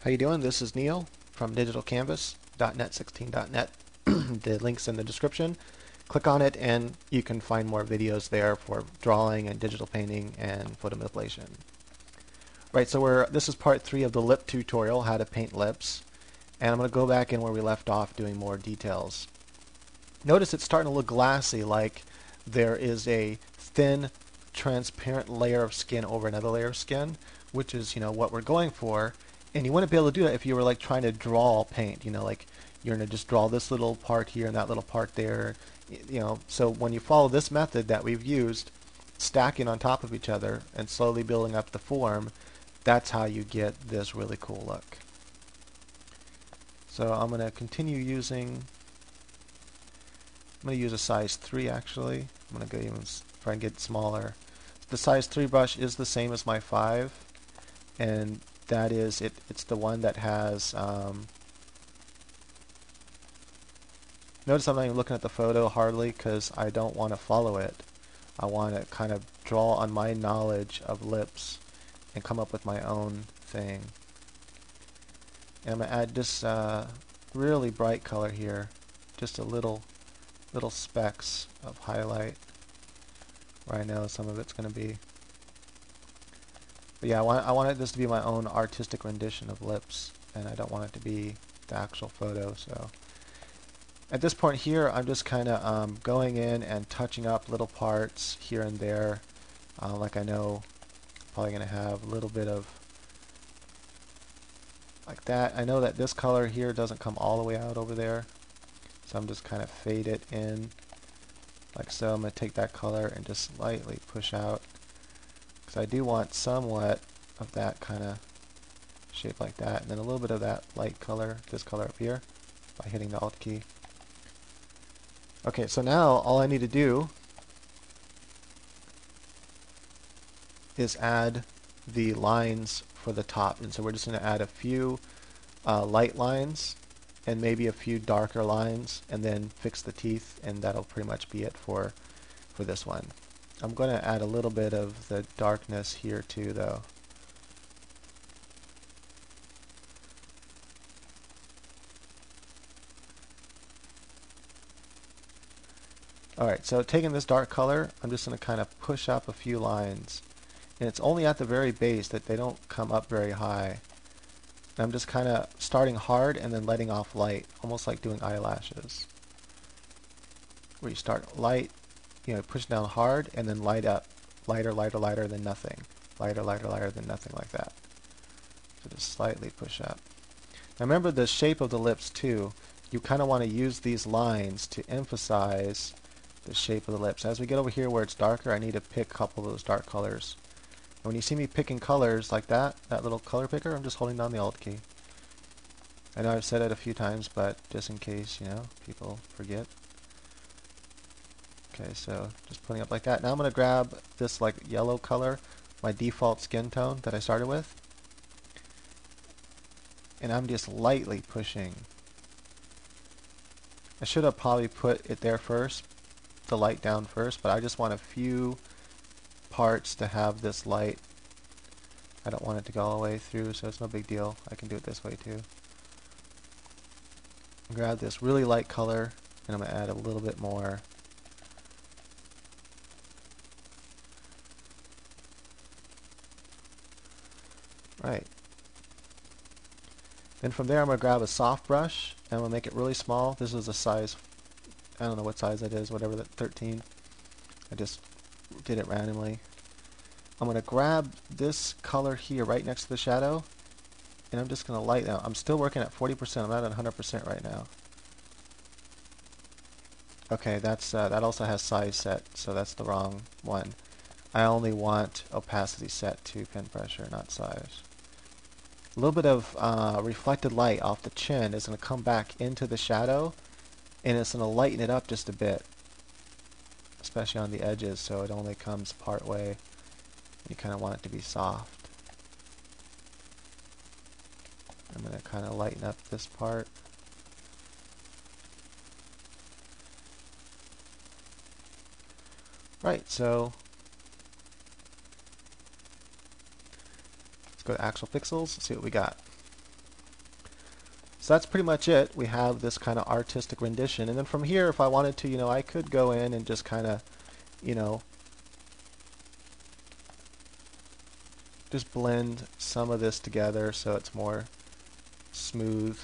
How you doing? This is Neil from digitalcanvas.net16.net. The link's in the description. Click on it and you can find more videos there for drawing and digital painting and photo manipulation. Right, so this is part 3 of the lip tutorial, how to paint lips. And I'm going to go back in where we left off doing more details. Notice it's starting to look glassy, like there is a thin, transparent layer of skin over another layer of skin, which is, what we're going for. And you wouldn't be able to do that if you were like trying to draw paint, like you're going to just draw this little part here and that little part there, So when you follow this method that we've used, stacking on top of each other and slowly building up the form, that's how you get this really cool look. So I'm going to continue using, I'm going to use a size 3 actually. I'm going to go even try and get smaller. The size 3 brush is the same as my 5, and that is, it's the one that has, notice I'm not even looking at the photo hardly because I don't want to follow it. I want to kind of draw on my knowledge of lips and come up with my own thing. And I'm going to add this really bright color here, just a little specks of highlight where I know some of it's going to be. But yeah, I wanted this to be my own artistic rendition of lips, and I don't want it to be the actual photo. So at this point here, I'm just kind of going in and touching up little parts here and there. Like I know I'm probably going to have a little bit of like that. I know that this color here doesn't come all the way out over there, so I'm just kind of fade it in like so. I'm going to take that color and just slightly push out, because I do want somewhat of that kind of shape like that, and then a little bit of that light color, this color up here, by hitting the Alt key. Okay, so now all I need to do is add the lines for the top, and so we're just going to add a few light lines and maybe a few darker lines, and then fix the teeth, and that'll pretty much be it for this one. I'm going to add a little bit of the darkness here too, though. Alright, so taking this dark color, I'm just going to kind of push up a few lines. And it's only at the very base that they don't come up very high. And I'm just kind of starting hard and then letting off light, almost like doing eyelashes. Where you start light, push down hard, and then light up. Lighter, lighter, lighter, then nothing. Lighter, lighter, lighter, then nothing, like that. So just slightly push up. Now remember the shape of the lips too. You kind of want to use these lines to emphasize the shape of the lips. As we get over here where it's darker, I need to pick a couple of those dark colors. And when you see me picking colors like that little color picker, I'm just holding down the Alt key. I know I've said it a few times, but just in case, people forget. Okay, so just putting up like that. Now I'm going to grab this like yellow color, my default skin tone that I started with, and I'm just lightly pushing. I should have probably put it there first, the light down first, but I just want a few parts to have this light. I don't want it to go all the way through, so it's no big deal. I can do it this way too. Grab this really light color, and I'm going to add a little bit more. Right. Then from there I'm going to grab a soft brush, and I'm going to make it really small. This is a size, I don't know what size that is, whatever, that 13. I just did it randomly. I'm going to grab this color here right next to the shadow, and I'm just going to lighten out. I'm still working at 40%. I'm not at 100% right now. Okay, that's that also has size set, so that's the wrong one. I only want opacity set to pen pressure, not size. A little bit of reflected light off the chin is going to come back into the shadow, and it's going to lighten it up just a bit, especially on the edges, so it only comes part way. You kind of want it to be soft. I'm going to kind of lighten up this part. Right, so let's go to actual pixels, see what we got. So that's pretty much it. We have this kind of artistic rendition. And then from here, if I wanted to, I could go in and just kind of, you know, just blend some of this together so it's more smooth.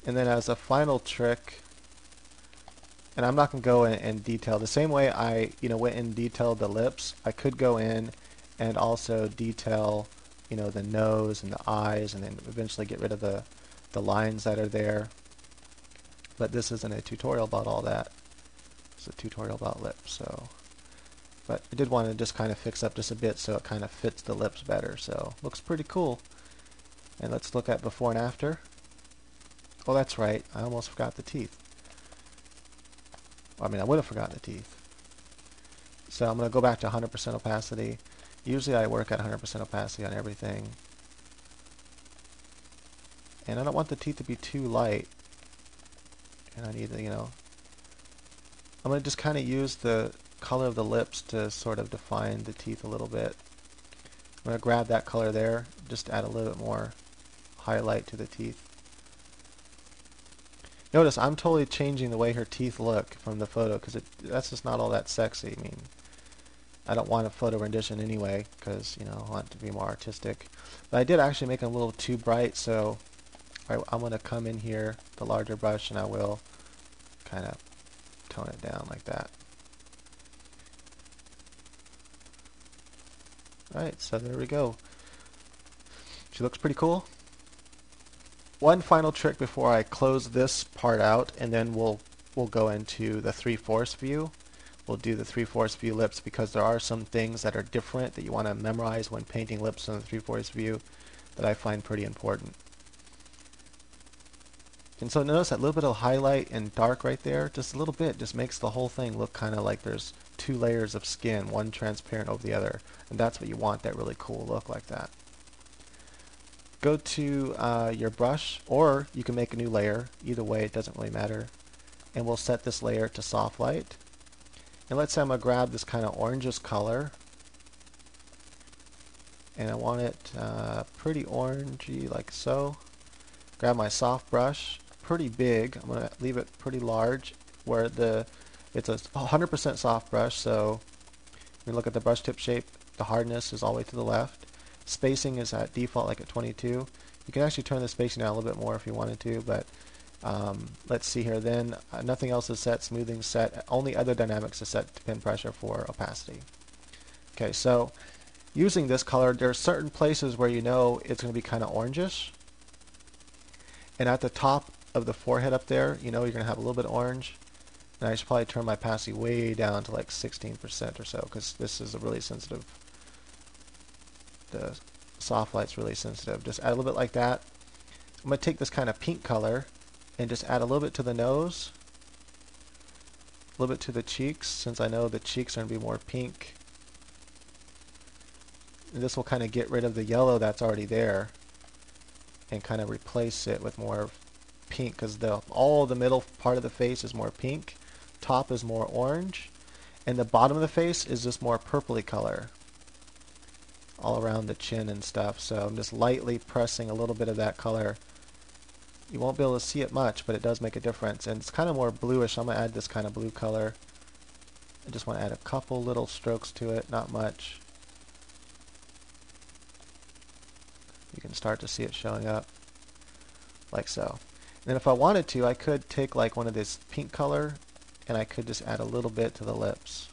And then as a final trick, and I'm not going to go in detail, the same way I went and detailed the lips, I could go in and also detail the nose and the eyes, and then eventually get rid of the lines that are there. But this isn't a tutorial about all that. It's a tutorial about lips. So, but I did want to just kind of fix up just a bit so it kind of fits the lips better. So looks pretty cool. And let's look at before and after. Oh, that's right. I almost forgot the teeth. I mean, I would have forgotten the teeth. So I'm going to go back to 100% opacity. Usually I work at 100% opacity on everything. And I don't want the teeth to be too light. And I need to, I'm going to just kind of use the color of the lips to sort of define the teeth a little bit. I'm going to grab that color there, just add a little bit more highlight to the teeth. Notice I'm totally changing the way her teeth look from the photo because that's just not all that sexy. I mean, I don't want a photo rendition anyway because, I want it to be more artistic. But I did actually make them a little too bright, so I'm going to come in here, the larger brush, and I will kind of tone it down like that. Alright, so there we go. She looks pretty cool. One final trick before I close this part out, and then we'll go into the 3/4 view. We'll do the 3/4 view lips because there are some things that are different that you want to memorize when painting lips in the 3/4 view that I find pretty important. And so notice that little bit of highlight and dark right there, just a little bit, just makes the whole thing look kind of like there's two layers of skin, one transparent over the other. And that's what you want, that really cool look like that. Go to your brush, or you can make a new layer. Either way, it doesn't really matter. And we'll set this layer to soft light. And let's say I'm going to grab this kind of orangish color. And I want it pretty orangey, like so. Grab my soft brush, pretty big. I'm going to leave it pretty large, where it's a 100% soft brush. So when you look at the brush tip shape, the hardness is all the way to the left. Spacing is at default, like at 22. You can actually turn the spacing down a little bit more if you wanted to, but let's see here. Then nothing else is set. Smoothing set. Only other dynamics is set to pin pressure for opacity. Okay, so using this color, there are certain places where it's going to be kind of orangish. And at the top of the forehead up there, you're going to have a little bit of orange. And I should probably turn my opacity way down to like 16% or so, because this is a really sensitive. The soft light's really sensitive. Just add a little bit like that. I'm going to take this kind of pink color and just add a little bit to the nose, a little bit to the cheeks, since I know the cheeks are going to be more pink. And this will kind of get rid of the yellow that's already there and kind of replace it with more pink, because all the middle part of the face is more pink, top is more orange, and the bottom of the face is just more purpley color all around the chin and stuff. So I'm just lightly pressing a little bit of that color. You won't be able to see it much, but it does make a difference. And it's kind of more bluish. I'm going to add this kind of blue color. I just want to add a couple little strokes to it, not much. You can start to see it showing up like so. And then if I wanted to, I could take like one of this pink color and I could just add a little bit to the lips.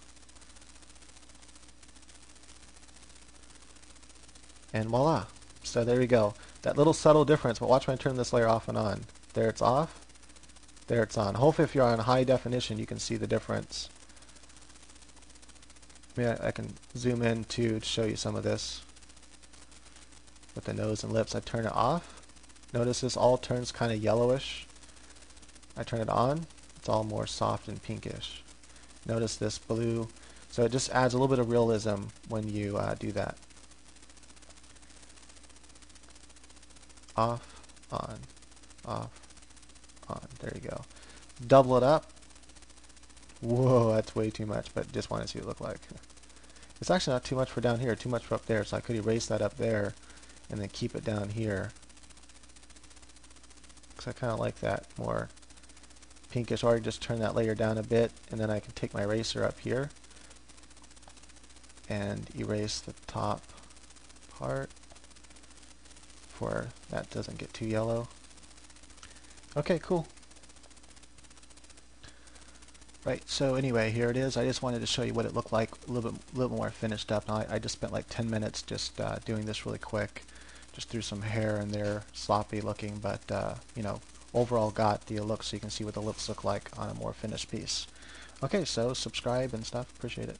And voila. So there you go. That little subtle difference, but watch when I turn this layer off and on. There it's off. There it's on. Hopefully if you're on high definition you can see the difference. Maybe I can zoom in too to show you some of this. With the nose and lips, I turn it off. Notice this all turns kind of yellowish. I turn it on. It's all more soft and pinkish. Notice this blue. So it just adds a little bit of realism when you do that. Off, on, off, on. There you go. Double it up. Whoa, that's way too much, but just want to see what it look like. It's actually not too much for down here, too much for up there, so I could erase that up there and then keep it down here. Because I kind of like that more pinkish, or I just turn that layer down a bit, and then I can take my eraser up here and erase the top part for that doesn't get too yellow. Okay, cool. Right, so anyway, here it is. I just wanted to show you what it looked like a little bit more finished up. Now, I just spent like 10 minutes just doing this really quick. Just threw some hair in there, sloppy looking, but you know, overall got the look so you can see what the lips look like on a more finished piece. Okay, so subscribe and stuff. Appreciate it.